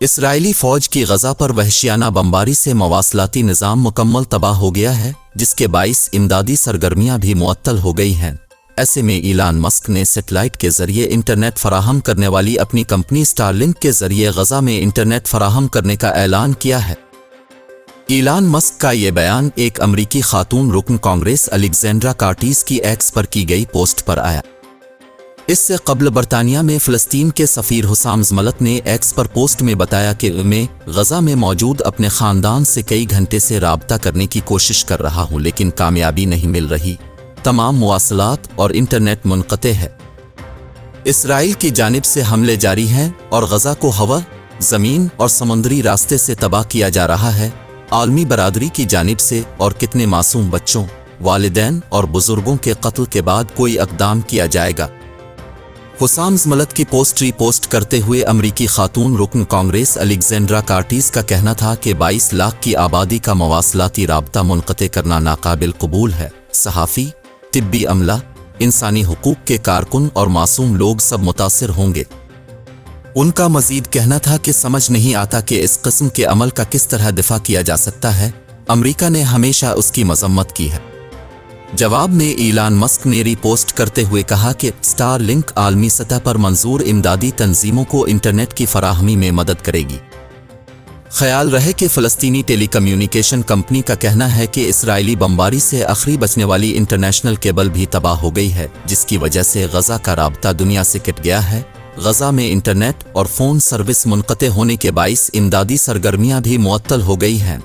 اسرائیلی فوج کی غزہ پر وحشیانہ بمباری سے مواصلاتی نظام مکمل تباہ ہو گیا ہے، جس کے باعث امدادی سرگرمیاں بھی معطل ہو گئی ہیں۔ ایسے میں ایلان مسک نے سیٹلائٹ کے ذریعے انٹرنیٹ فراہم کرنے والی اپنی کمپنی اسٹار لنک کے ذریعے غزہ میں انٹرنیٹ فراہم کرنے کا اعلان کیا ہے۔ ایلان مسک کا یہ بیان ایک امریکی خاتون رکن کانگریس الیگزینڈرا کارٹیز کی ایکس پر کی گئی پوسٹ پر آیا۔ اس سے قبل برطانیہ میں فلسطین کے سفیر حسام زملت نے ایکس پر پوسٹ میں بتایا کہ میں غزہ میں موجود اپنے خاندان سے کئی گھنٹے سے رابطہ کرنے کی کوشش کر رہا ہوں لیکن کامیابی نہیں مل رہی، تمام مواصلات اور انٹرنیٹ منقطع ہے۔ اسرائیل کی جانب سے حملے جاری ہیں اور غزہ کو ہوا، زمین اور سمندری راستے سے تباہ کیا جا رہا ہے۔ عالمی برادری کی جانب سے اور کتنے معصوم بچوں، والدین اور بزرگوں کے قتل کے بعد کوئی اقدام کیا جائے گا؟ حسام زملت کی پوسٹ ری پوسٹ کرتے ہوئے امریکی خاتون رکن کانگریس الیگزینڈرا کارٹیز کا کہنا تھا کہ 22 لاکھ کی آبادی کا مواصلاتی رابطہ منقطع کرنا ناقابل قبول ہے۔ صحافی، طبی عملہ، انسانی حقوق کے کارکن اور معصوم لوگ سب متاثر ہوں گے۔ ان کا مزید کہنا تھا کہ سمجھ نہیں آتا کہ اس قسم کے عمل کا کس طرح دفاع کیا جا سکتا ہے۔ امریکہ نے ہمیشہ اس کی مذمت کی ہے۔ جواب میں ایلان مسک نے ری پوسٹ کرتے ہوئے کہا کہ اسٹار لنک عالمی سطح پر منظور امدادی تنظیموں کو انٹرنیٹ کی فراہمی میں مدد کرے گی۔ خیال رہے کہ فلسطینی ٹیلی کمیونیکیشن کمپنی کا کہنا ہے کہ اسرائیلی بمباری سے آخری بچنے والی انٹرنیشنل کیبل بھی تباہ ہو گئی ہے، جس کی وجہ سے غزہ کا رابطہ دنیا سے کٹ گیا ہے۔ غزہ میں انٹرنیٹ اور فون سروس منقطع ہونے کے باعث امدادی سرگرمیاں بھی معطل ہو گئی ہیں۔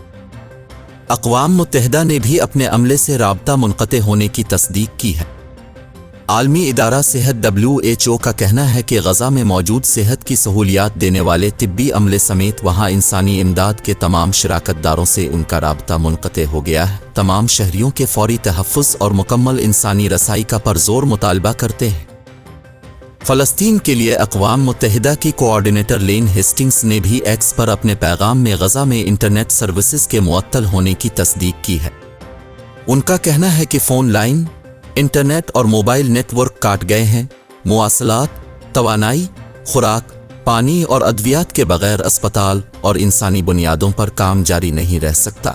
اقوام متحدہ نے بھی اپنے عملے سے رابطہ منقطع ہونے کی تصدیق کی ہے۔ عالمی ادارہ صحت WHO کا کہنا ہے کہ غزہ میں موجود صحت کی سہولیات دینے والے طبی عملے سمیت وہاں انسانی امداد کے تمام شراکت داروں سے ان کا رابطہ منقطع ہو گیا ہے۔ تمام شہریوں کے فوری تحفظ اور مکمل انسانی رسائی کا پرزور مطالبہ کرتے ہیں۔ فلسطین کے لیے اقوام متحدہ کی کوآرڈینیٹر لین ہیسٹنگز نے بھی ایکس پر اپنے پیغام میں غزہ میں انٹرنیٹ سروسز کے معطل ہونے کی تصدیق کی ہے۔ ان کا کہنا ہے کہ فون لائن، انٹرنیٹ اور موبائل نیٹ ورک کاٹ گئے ہیں۔ مواصلات، توانائی، خوراک، پانی اور ادویات کے بغیر اسپتال اور انسانی بنیادوں پر کام جاری نہیں رہ سکتا۔